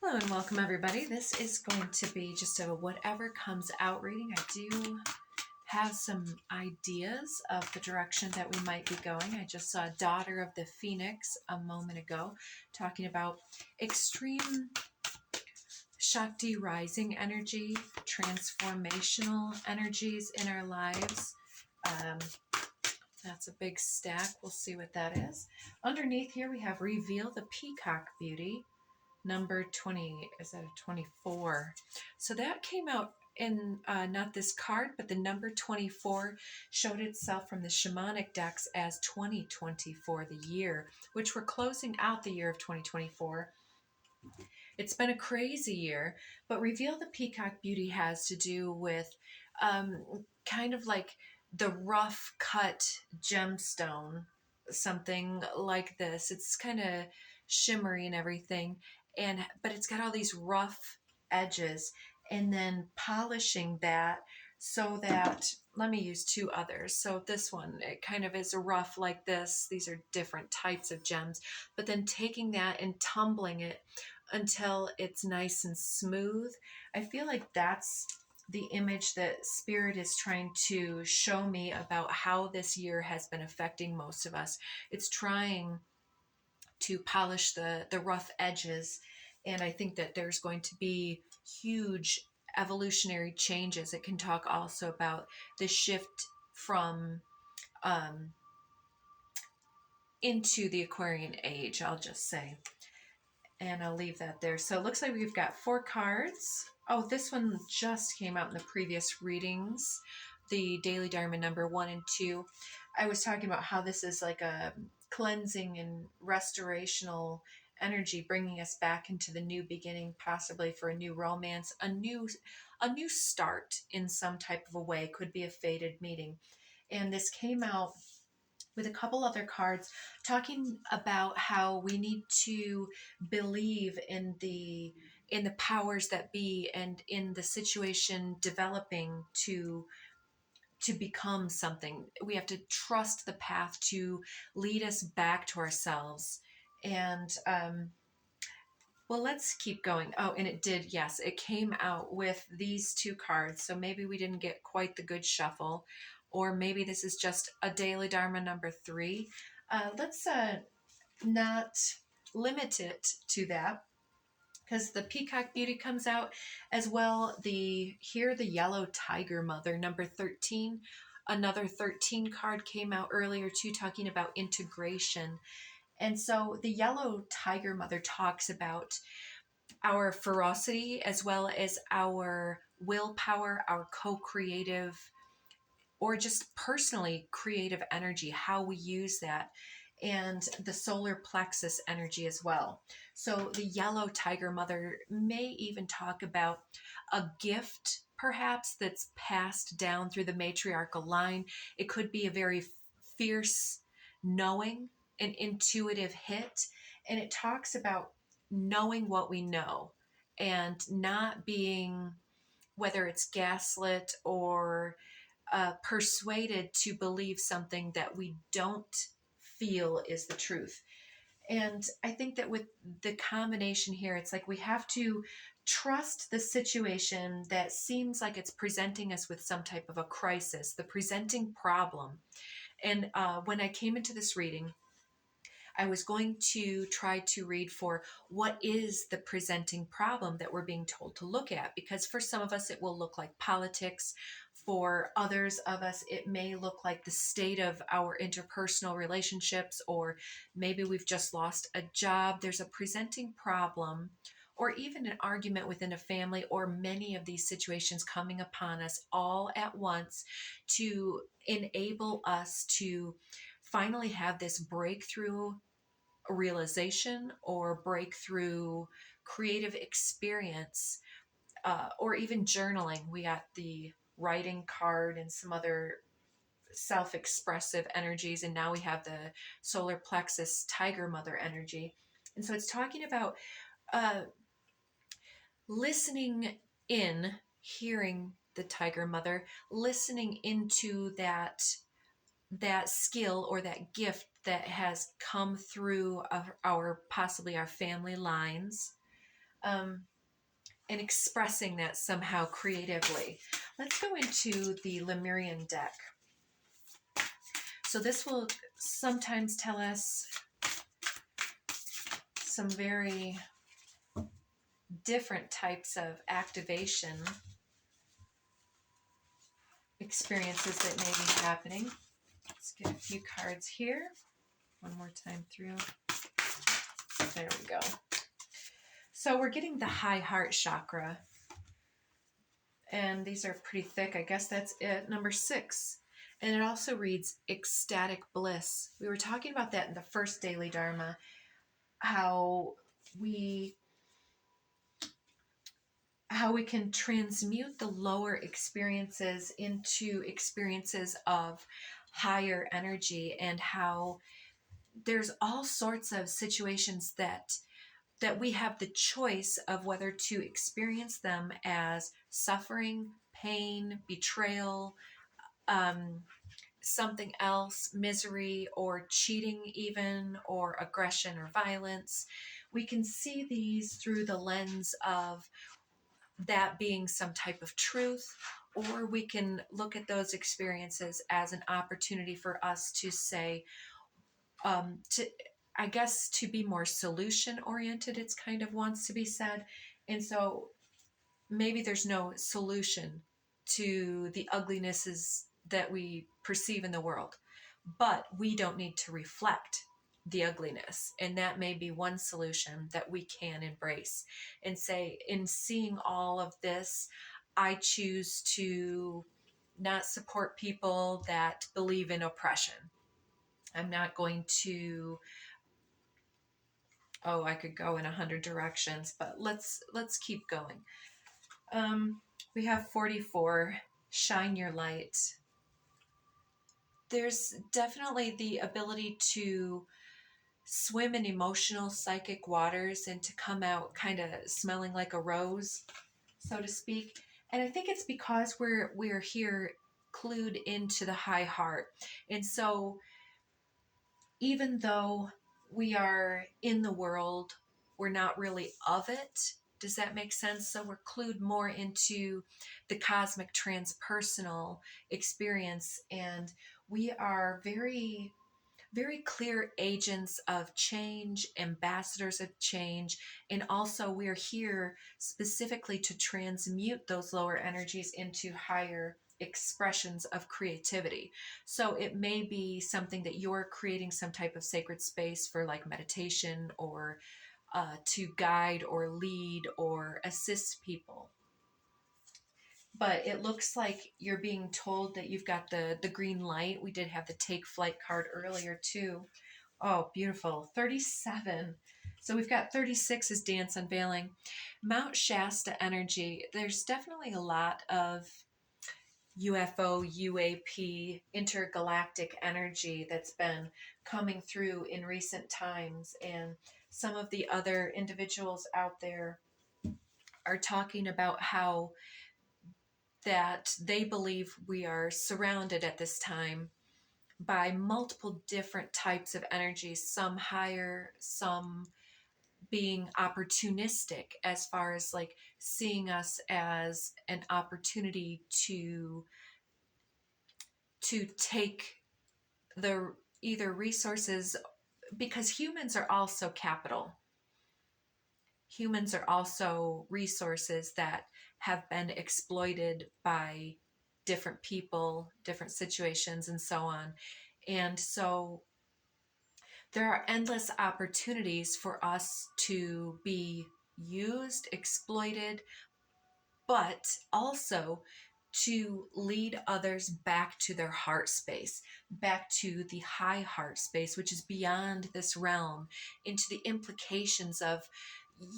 Hello and welcome everybody. This is going to be just a whatever comes out reading. I do have some ideas of the direction that we might be going. I just saw Daughter of the Phoenix a moment ago talking about extreme Shakti rising energy, transformational energies in our lives. That's a big stack. We'll see what that is. Underneath here we have Reveal the Peacock Beauty. Number 20, is that a 24? So that came out in not this card, but the number 24 showed itself from the shamanic decks as 2024, the year, which we're closing out the year of 2024. It's been a crazy year, but Reveal the Peacock Beauty has to do with kind of like the rough cut gemstone, something like this. It's kind of shimmery and everything, but it's got all these rough edges, and then polishing that so that, let me use two others. So this one, it kind of is rough like this. These are different types of gems, but then taking that and tumbling it until it's nice and smooth. I feel like that's the image that Spirit is trying to show me about how this year has been affecting most of us. It's trying to polish the rough edges, and I think that there's going to be huge evolutionary changes. It can talk also about the shift from into the Aquarian age, I'll just say. And I'll leave that there. So it looks like we've got 4 cards. Oh, this one just came out in the previous readings, the Daily Dharma number 1 and 2. I was talking about how this is like a cleansing and restorational energy, bringing us back into the new beginning, possibly for a new romance, a new start in some type of a way. Could be a fated meeting. And this came out with a couple other cards talking about how we need to believe in the powers that be and in the situation developing to become something. We have to trust the path to lead us back to ourselves. And well, let's keep going. Oh, and it did, yes, it came out with these 2 cards. So maybe we didn't get quite the good shuffle, or maybe this is just a Daily Dharma number 3. Let's not limit it to that, because the Peacock Beauty comes out as well. The Yellow Tiger Mother number 13. Another 13 card came out earlier too, talking about integration. And so the Yellow Tiger Mother talks about our ferocity as well as our willpower, our co-creative, or just personally creative energy, how we use that, and the solar plexus energy as well. So the Yellow Tiger Mother may even talk about a gift perhaps that's passed down through the matriarchal line. It could be a very fierce knowing, an intuitive hit, and it talks about knowing what we know and not being, whether it's gaslit or persuaded to believe something that we don't feel is the truth. And I think that with the combination here, it's like we have to trust the situation that seems like it's presenting us with some type of a crisis, the presenting problem. And when I came into this reading, I was going to try to read for what is the presenting problem that we're being told to look at, because for some of us it will look like politics. For others of us, it may look like the state of our interpersonal relationships, or maybe we've just lost a job. There's a presenting problem, or even an argument within a family, or many of these situations coming upon us all at once to enable us to finally have this breakthrough realization or breakthrough creative experience, or even journaling. We got the writing card and some other self-expressive energies, and now we have the solar plexus tiger mother energy. And so it's talking about listening in, hearing the tiger mother, listening into that skill or that gift that has come through our possibly our family lines, and expressing that somehow creatively. Let's go into the Lemurian deck. So this will sometimes tell us some very different types of activation experiences that may be happening. Let's get a few cards here. One more time through. There we go. So we're getting the high heart chakra. And these are pretty thick. I guess that's it. Number 6. And it also reads ecstatic bliss. We were talking about that in the first Daily Dharma, how we can transmute the lower experiences into experiences of higher energy, and how there's all sorts of situations that we have the choice of whether to experience them as suffering, pain, betrayal, something else, misery, or cheating even, or aggression or violence. We can see these through the lens of that being some type of truth, or we can look at those experiences as an opportunity for us to say, I guess to be more solution oriented, it's kind of wants to be said. And so maybe there's no solution to the uglinesses that we perceive in the world, but we don't need to reflect the ugliness. And that may be one solution that we can embrace and say, in seeing all of this, I choose to not support people that believe in oppression. I'm not going to, I could go in 100 directions, but let's keep going. We have 44, shine your light. There's definitely the ability to swim in emotional psychic waters and to come out kind of smelling like a rose, so to speak. And I think it's because we're here clued into the high heart. And so even though we are in the world, we're not really of it. Does that make sense? So we're clued more into the cosmic transpersonal experience, and we are very, very clear agents of change, ambassadors of change, and also we're here specifically to transmute those lower energies into higher expressions of creativity. So it may be something that you're creating some type of sacred space for, like meditation, or to guide or lead or assist people. But it looks like you're being told that you've got the green light. We did have the take flight card earlier too. Oh, beautiful. 37. So we've got 36 as dance unveiling. Mount Shasta energy. There's definitely a lot of UFO, UAP, intergalactic energy that's been coming through in recent times. And some of the other individuals out there are talking about how that they believe we are surrounded at this time by multiple different types of energies, some higher, some being opportunistic, as far as like seeing us as an opportunity to take the either resources, because humans are also capital. Humans are also resources that have been exploited by different people, different situations, and so on. And so there are endless opportunities for us to be used, exploited, but also to lead others back to their heart space, back to the high heart space, which is beyond this realm, into the implications of,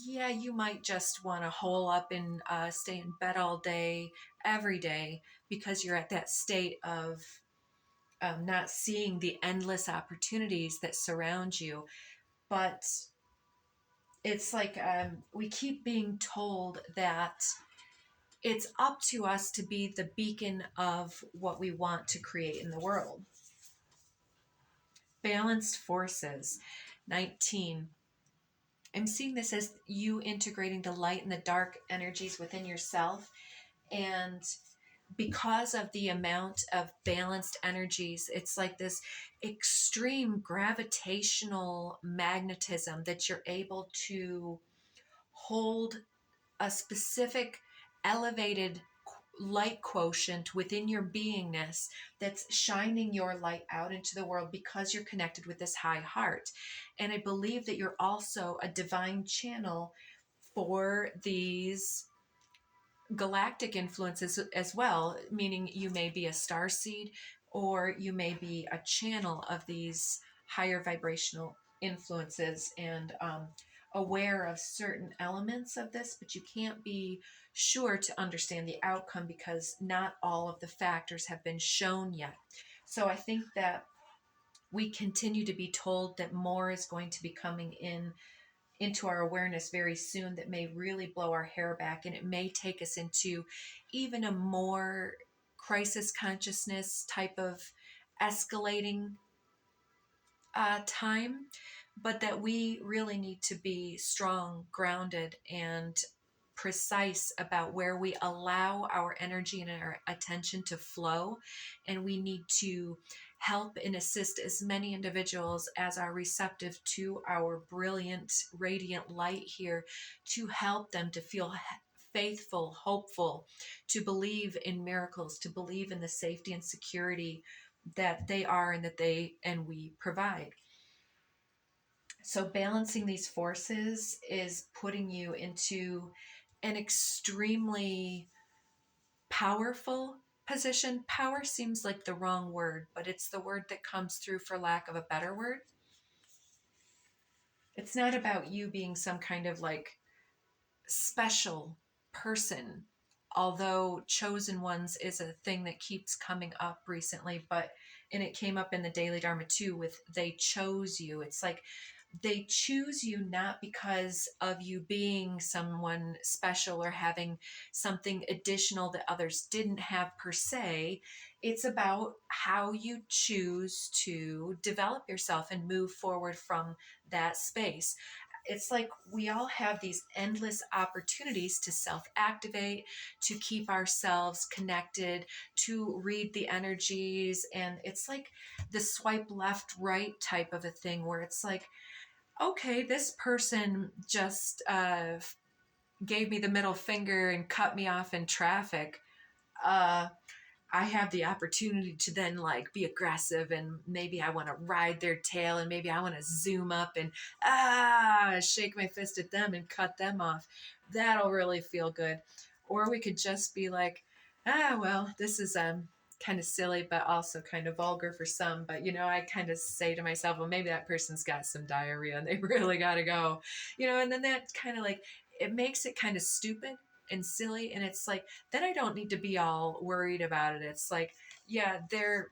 yeah, you might just want to hole up and stay in bed all day, every day, because you're at that state of not seeing the endless opportunities that surround you. But it's like we keep being told that it's up to us to be the beacon of what we want to create in the world. Balanced forces, 19. I'm seeing this as you integrating the light and the dark energies within yourself. And because of the amount of balanced energies, it's like this extreme gravitational magnetism that you're able to hold a specific elevated light quotient within your beingness that's shining your light out into the world because you're connected with this high heart. And I believe that you're also a divine channel for these galactic influences as well, meaning you may be a star seed or you may be a channel of these higher vibrational influences and aware of certain elements of this, but you can't be sure to understand the outcome because not all of the factors have been shown yet. So I think that we continue to be told that more is going to be coming into our awareness very soon that may really blow our hair back, and it may take us into even a more crisis consciousness type of escalating time, but that we really need to be strong, grounded, and precise about where we allow our energy and our attention to flow. And we need to help and assist as many individuals as are receptive to our brilliant, radiant light here to help them to feel faithful, hopeful, to believe in miracles, to believe in the safety and security that they are and that they and we provide. So balancing these forces is putting you into an extremely powerful position. Power seems like the wrong word, but it's the word that comes through for lack of a better word. It's not about you being some kind of like special person, although chosen ones is a thing that keeps coming up recently, and it came up in the Daily Dharma too with they chose you. It's like they choose you not because of you being someone special or having something additional that others didn't have per se. It's about how you choose to develop yourself and move forward from that space. It's like we all have these endless opportunities to self activate, to keep ourselves connected, to read the energies. And it's like the swipe left, right type of a thing where it's like, okay, this person just gave me the middle finger and cut me off in traffic. Uh, I have the opportunity to then like be aggressive and maybe I want to ride their tail and maybe I want to zoom up and shake my fist at them and cut them off. That'll really feel good. Or we could just be like, well, this is kind of silly but also kind of vulgar for some, but I kind of say to myself, well, maybe that person's got some diarrhea and they really got to go. And then that kind of like it makes it kind of stupid and silly, and it's like then I don't need to be all worried about it. It's like, yeah, they're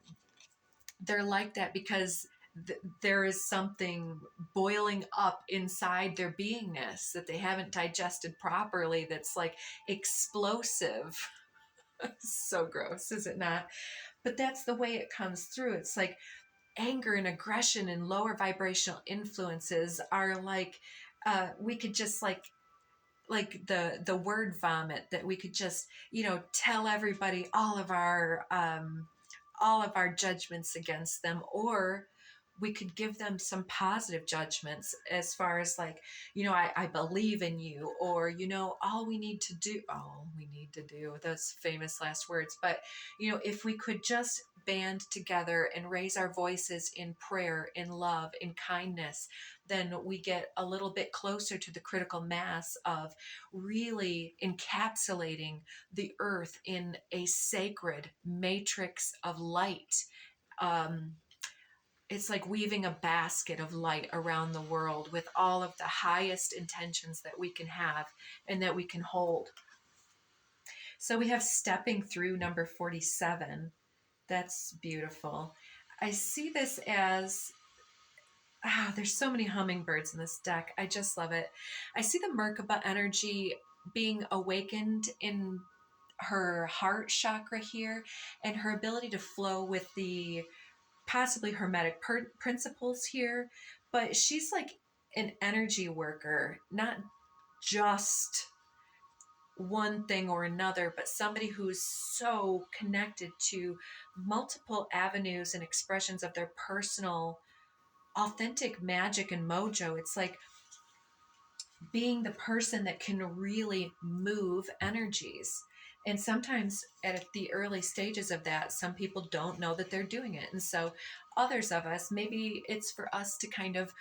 like that because there is something boiling up inside their beingness that they haven't digested properly that's like explosive. So gross, is it not? But that's the way it comes through. It's like anger and aggression and lower vibrational influences are like we could just like the word vomit that we could just tell everybody all of our judgments against them, or we could give them some positive judgments as far as like, I believe in you, or, all we need to do, those famous last words. But, if we could just band together and raise our voices in prayer, in love, in kindness, then we get a little bit closer to the critical mass of really encapsulating the earth in a sacred matrix of light. Um, it's like weaving a basket of light around the world with all of the highest intentions that we can have and that we can hold. So we have stepping through number 47. That's beautiful. I see this as, there's so many hummingbirds in this deck. I just love it. I see the Merkaba energy being awakened in her heart chakra here and her ability to flow with the possibly hermetic principles here, but she's like an energy worker, not just one thing or another, but somebody who's so connected to multiple avenues and expressions of their personal authentic magic and mojo. It's like being the person that can really move energies. And sometimes at the early stages of that, some people don't know that they're doing it. And so others of us, maybe it's for us to kind of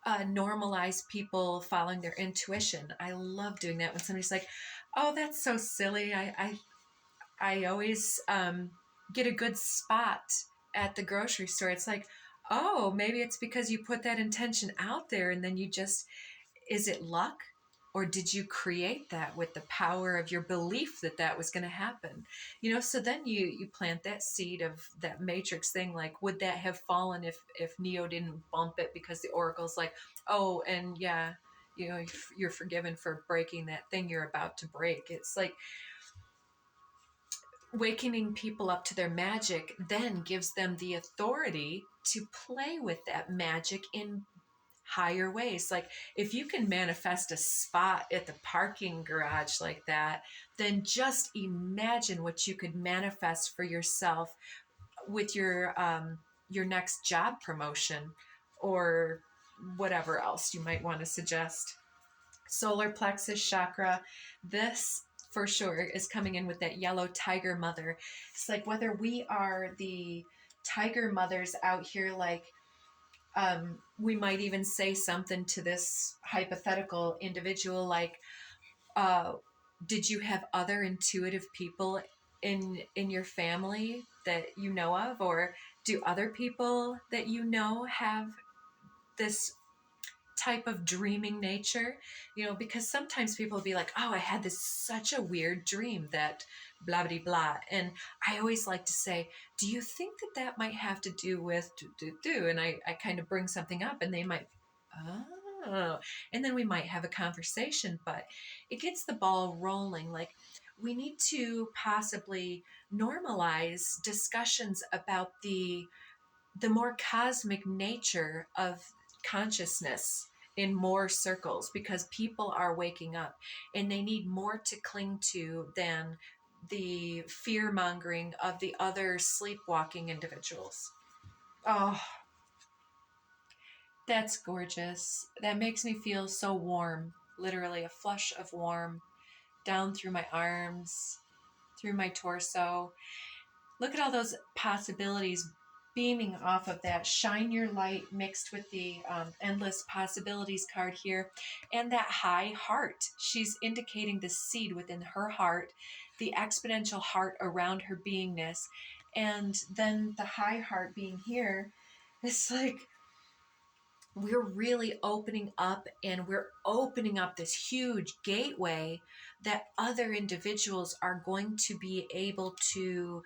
normalize people following their intuition. I love doing that when somebody's like, "Oh, that's so silly. I always get a good spot at the grocery store." It's like, oh, maybe it's because you put that intention out there, and then you just, is it luck? Or did you create that with the power of your belief that that was going to happen? So then you plant that seed of that matrix thing. Like, would that have fallen if Neo didn't bump it, because the oracle's like, oh, and yeah, you're forgiven for breaking that thing you're about to break. It's like wakening people up to their magic then gives them the authority to play with that magic in higher ways. Like, if you can manifest a spot at the parking garage like that, then just imagine what you could manifest for yourself with your next job promotion or whatever else you might want to suggest. Solar plexus chakra, this for sure is coming in with that yellow tiger mother. It's like whether we are the tiger mothers out here, like we might even say something to this hypothetical individual like, uh, did you have other intuitive people in your family that you know of, or do other people that you know have this type of dreaming nature? Because sometimes people will be like, oh, I had this such a weird dream that blah blah blah. And I always like to say, do you think that might have to do with do? And I kind of bring something up, and they might, oh, and then we might have a conversation, but it gets the ball rolling. Like, we need to possibly normalize discussions about the more cosmic nature of consciousness in more circles, because people are waking up and they need more to cling to than the fear mongering of the other sleepwalking individuals. Oh, that's gorgeous. That makes me feel so warm. Literally a flush of warm down through my arms, through my torso. Look at all those possibilities beaming off of that. Shine your light mixed with the endless possibilities card here, and that high heart. She's indicating the seed within her heart, the exponential heart around her beingness, and then the high heart being here. It's like we're really opening up, and we're opening up this huge gateway that other individuals are going to be able to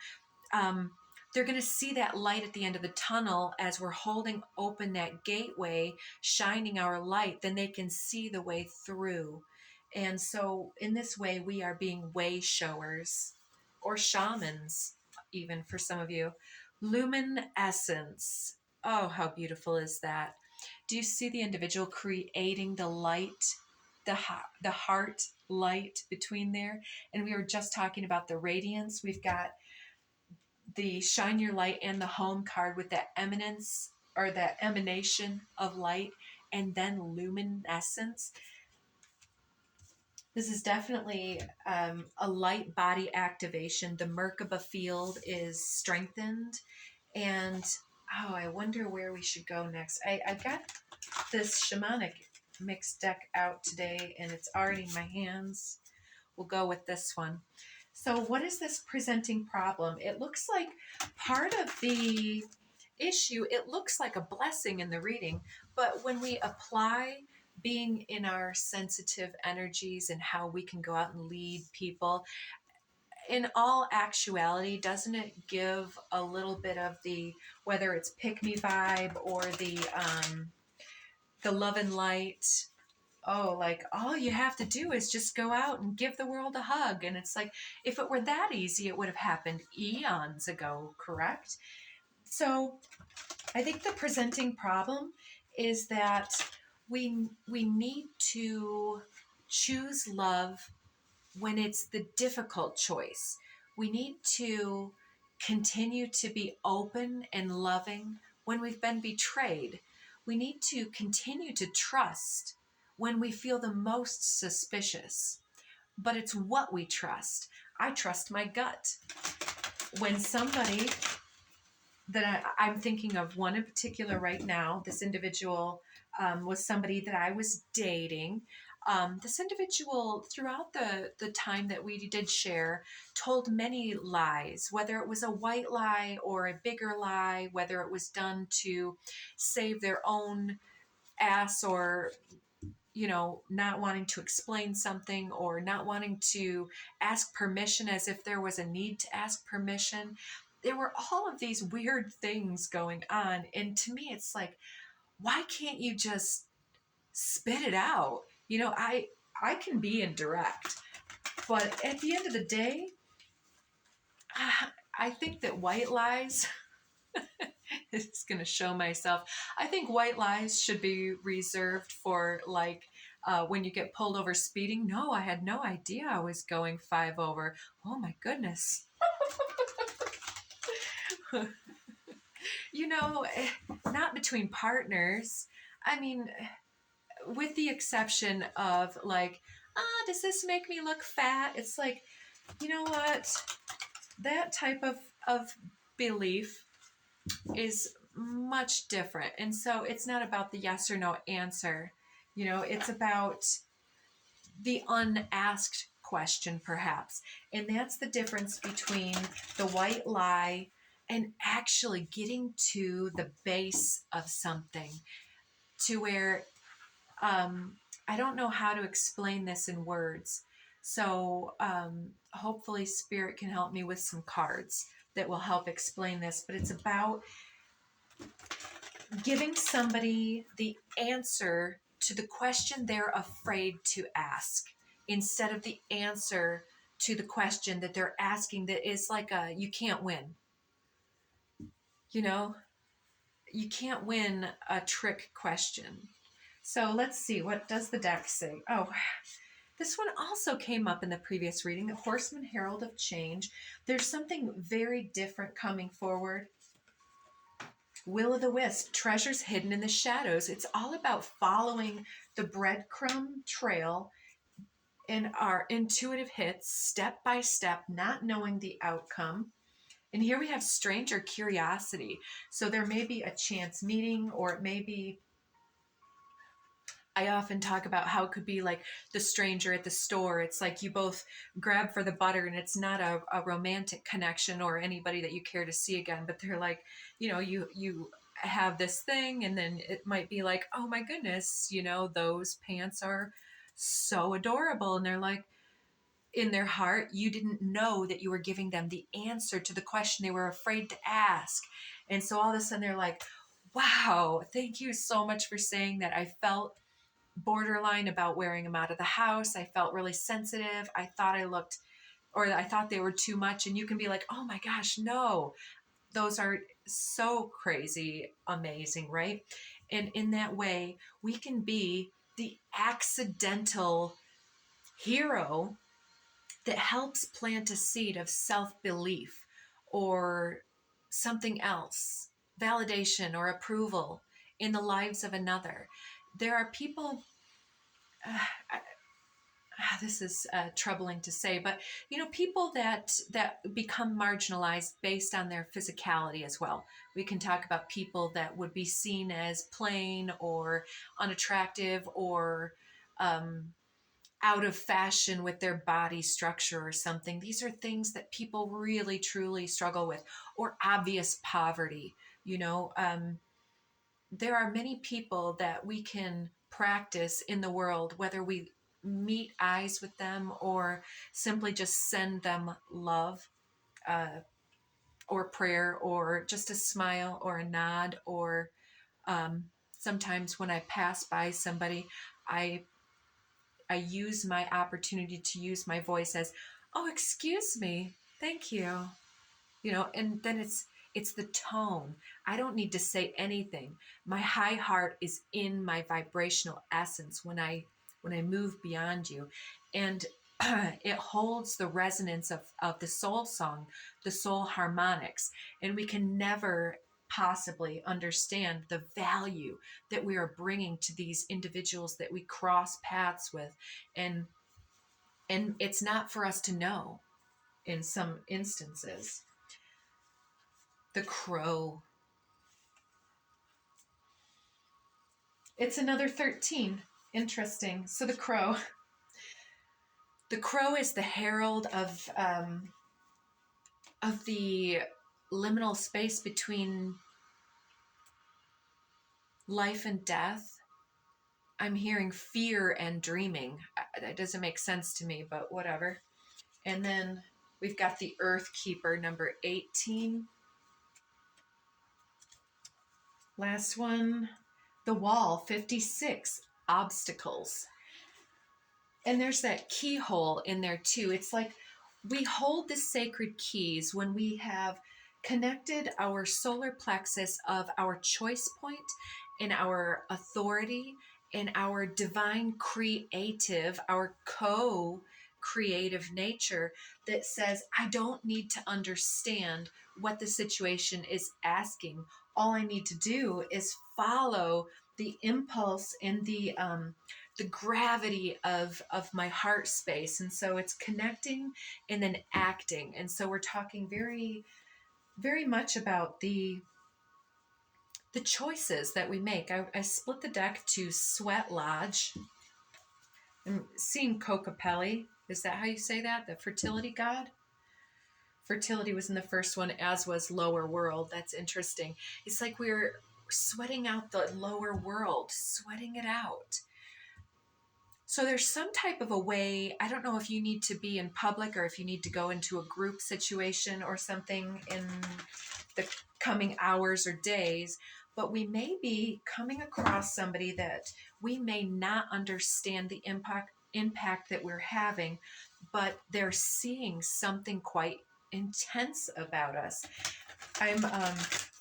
they're going to see that light at the end of the tunnel as we're holding open that gateway, shining our light. Then they can see the way through. And so in this way, we are being way showers, or shamans, even for some of you. Luminescence. Oh, how beautiful is that? Do you see the individual creating the light, the heart light between there? And we were just talking about the radiance. We've got the shine your light and the home card with that eminence, or that emanation of light, and then luminescence. This is definitely a light body activation. The Merkaba field is strengthened, and oh, I wonder where we should go next. I've got this shamanic mixed deck out today, and it's already in my hands. We'll go with this one. So what is this presenting problem? It looks like part of the issue, it looks like a blessing in the reading, but when we apply being in our sensitive energies and how we can go out and lead people, in all actuality, doesn't it give a little bit of the, whether it's pick me vibe or the love and light? Oh, like all you have to do is just go out and give the world a hug. And it's like, if it were that easy, it would have happened eons ago, correct? So I think the presenting problem is that we need to choose love when it's the difficult choice. We need to continue to be open and loving when we've been betrayed. We need to continue to trust when we feel the most suspicious. But it's what we trust. I trust my gut. When somebody that I'm thinking of one in particular right now, this individual was somebody that I was dating. This individual, throughout the time that we did share, told many lies, whether it was a white lie or a bigger lie, whether it was done to save their own ass or, you know, not wanting to explain something or not wanting to ask permission as if there was a need to ask permission. There were all of these weird things going on. And to me, it's like, why can't you just spit it out? You know, I can be indirect, but at the end of the day, I think that white lies, it's going to show myself. I think white lies should be reserved for like when you get pulled over speeding. No, I had no idea I was going 5 over. Oh my goodness. You know, not between partners. I mean, with the exception of like, does this make me look fat? It's like, you know what? That type of belief is much different. And so it's not about the yes or no answer. You know, it's about the unasked question, perhaps. And that's the difference between the white lie and actually getting to the base of something, to where I don't know how to explain this in words. So hopefully Spirit can help me with some cards that will help explain this. But it's about giving somebody the answer to the question they're afraid to ask, instead of the answer to the question that they're asking that is like a, you can't win. You know, you can't win a trick question. So let's see, what does the deck say? Oh, this one also came up in the previous reading, the Horseman Herald of Change. There's something very different coming forward. Will-o'-the-wisp, treasures hidden in the shadows. It's all about following the breadcrumb trail in our intuitive hits, step by step, not knowing the outcome. And here we have stranger curiosity. So there may be a chance meeting, or it may be, I often talk about how it could be like the stranger at the store. It's like you both grab for the butter and it's not a romantic connection or anybody that you care to see again, but they're like, you know, you have this thing, and then it might be like, oh my goodness, you know, those pants are so adorable. And they're like, in their heart, you didn't know that you were giving them the answer to the question they were afraid to ask. And so all of a sudden they're like, wow, thank you so much for saying that. I felt borderline about wearing them out of the house. I felt really sensitive. I thought I looked, or I thought they were too much. And you can be like, oh my gosh, no, those are so crazy, amazing, right? And in that way, we can be the accidental hero that helps plant a seed of self-belief or something else, validation or approval in the lives of another. There are people, this is troubling to say, but you know, people that become marginalized based on their physicality as well. We can talk about people that would be seen as plain or unattractive or out of fashion with their body structure or something. These are things that people really truly struggle with, or obvious poverty. You know, there are many people that we can practice in the world, whether we meet eyes with them or simply just send them love or prayer or just a smile or a nod, or sometimes when I pass by somebody, I use my opportunity to use my voice as, oh, excuse me, thank you, you know, and then It's the tone. I don't need to say anything. My high heart is in my vibrational essence when I move beyond you. And it holds the resonance of the soul song, the soul harmonics. And we can never possibly understand the value that we are bringing to these individuals that we cross paths with. And it's not for us to know in some instances. The crow. It's another 13. Interesting. So the crow. The crow is the herald of the liminal space between life and death. I'm hearing fear and dreaming. That doesn't make sense to me, but whatever. And then we've got the Earth Keeper, number 18. Last one, the Wall, 56, obstacles. And there's that keyhole in there too. It's like we hold the sacred keys when we have connected our solar plexus of our choice point and our authority and our divine creative, our co-creative nature that says, I don't need to understand what the situation is asking. All I need to do is follow the impulse and the gravity of my heart space. And so it's connecting and then acting. And so we're talking very, very much about the choices that we make. I split the deck to Sweat Lodge. I'm seeing Kokopelli. Is that how you say that? The fertility god? Fertility was in the first one, as was Lower World. That's interesting. It's like we're sweating out the lower world, sweating it out. So there's some type of a way, I don't know if you need to be in public or if you need to go into a group situation or something in the coming hours or days, but we may be coming across somebody that we may not understand the impact that we're having, but they're seeing something quite intense about us. I'm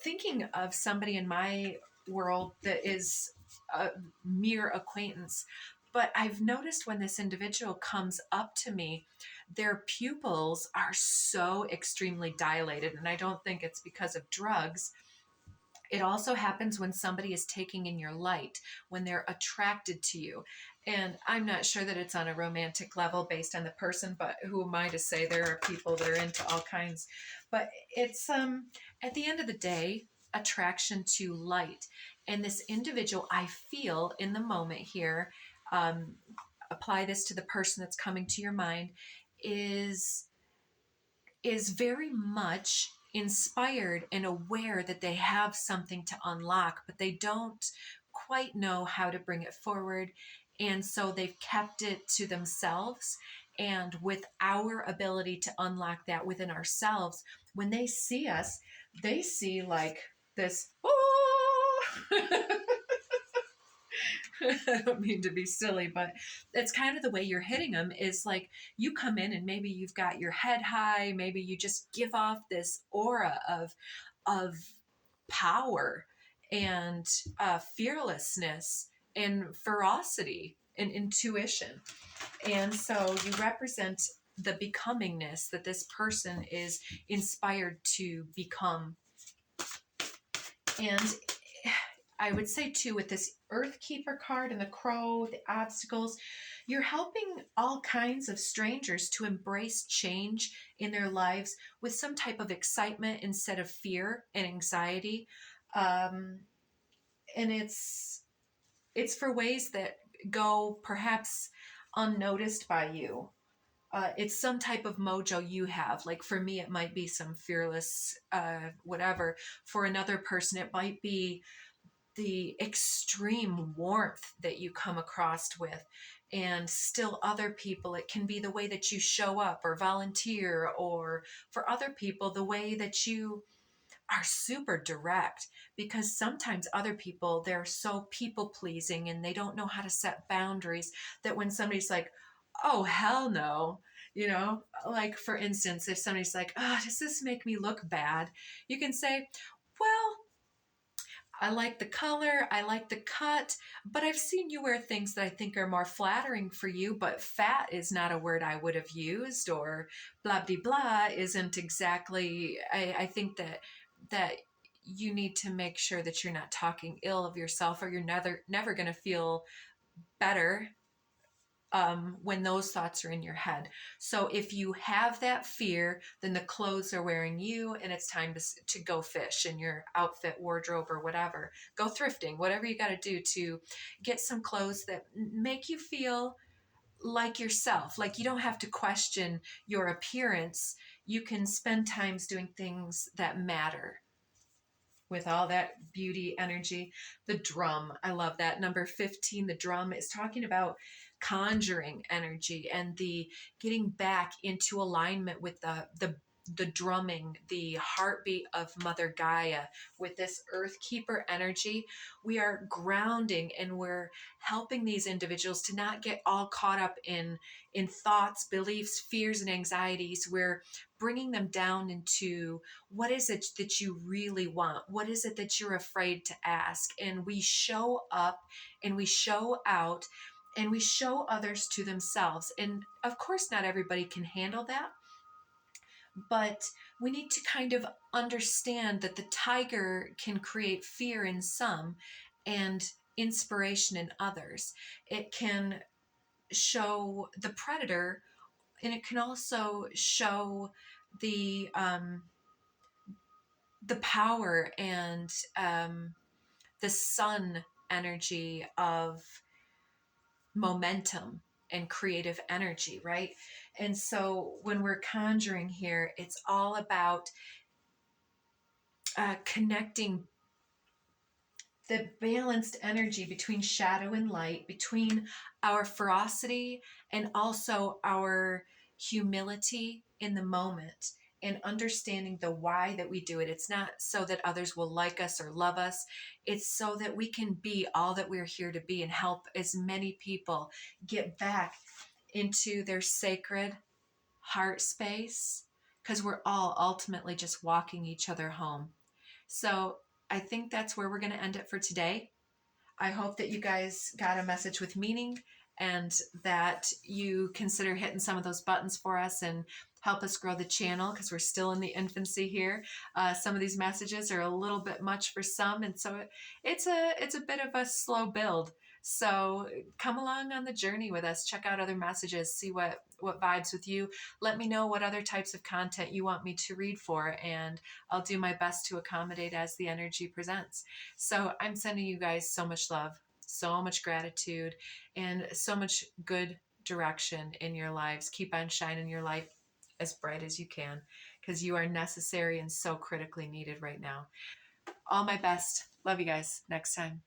thinking of somebody in my world that is a mere acquaintance, but I've noticed when this individual comes up to me, their pupils are so extremely dilated, and I don't think it's because of drugs. It also happens when somebody is taking in your light, when they're attracted to you. And I'm not sure that it's on a romantic level based on the person, but who am I to say? There are people that are into all kinds. But it's at the end of the day, attraction to light. And this individual, I feel in the moment here, apply this to the person that's coming to your mind, is very much inspired and aware that they have something to unlock, but they don't quite know how to bring it forward. And so they've kept it to themselves. And with our ability to unlock that within ourselves, when they see us, they see like this, oh, I don't mean to be silly, but it's kind of the way you're hitting them is like you come in and maybe you've got your head high, maybe you just give off this aura of power and fearlessness and ferocity and intuition. And so you represent the becomingness that this person is inspired to become. And I would say too, with this Earthkeeper card and the crow, the obstacles, you're helping all kinds of strangers to embrace change in their lives with some type of excitement instead of fear and anxiety. And it's for ways that go perhaps unnoticed by you. It's some type of mojo you have. Like for me, it might be some fearless, whatever. For another person, it might be the extreme warmth that you come across with. And still other people, it can be the way that you show up or volunteer, or for other people, the way that you are super direct, because sometimes other people, they're so people pleasing and they don't know how to set boundaries that when somebody's like, oh, hell no, You know, like for instance, if somebody's like, oh, does this make me look bad? You can say, well, I like the color, I like the cut, but I've seen you wear things that I think are more flattering for you, but fat is not a word I would have used, or blah blah blah isn't exactly, I think that you need to make sure that you're not talking ill of yourself, or you're never going to feel better when those thoughts are in your head. So if you have that fear, then the clothes are wearing you, and it's time to go fish in your outfit wardrobe or whatever. Go thrifting, whatever you got to do to get some clothes that make you feel like yourself. Like you don't have to question your appearance. You can spend times doing things that matter with all that beauty energy. The drum, I love that. Number 15, the drum is talking about conjuring energy and the getting back into alignment with the drumming, the heartbeat of Mother Gaia with this Earth Keeper energy. We are grounding and we're helping these individuals to not get all caught up in thoughts, beliefs, fears, and anxieties. We're bringing them down into what is it that you really want? What is it that you're afraid to ask? And we show up and we show out and we show others to themselves. And of course, not everybody can handle that, but we need to kind of understand that the tiger can create fear in some and inspiration in others. It can show the predator, and it can also show the power and the sun energy of momentum and creative energy, right? And so when we're conjuring here, it's all about connecting the balanced energy between shadow and light, between our ferocity and also our humility in the moment, and understanding the why that we do it. It's not so that others will like us or love us. It's so that we can be all that we're here to be and help as many people get back into their sacred heart space, because we're all ultimately just walking each other home. So I think that's where we're going to end it for today. I hope that you guys got a message with meaning, and that you consider hitting some of those buttons for us and help us grow the channel, because we're still in the infancy here. Some of these messages are a little bit much for some, and so it's a bit of a slow build. So come along on the journey with us. Check out other messages. See what vibes with you. Let me know what other types of content you want me to read for, and I'll do my best to accommodate as the energy presents. So I'm sending you guys so much love, so much gratitude, and so much good direction in your lives. Keep on shining your light as bright as you can, because you are necessary and so critically needed right now. All my best. Love you guys. Next time.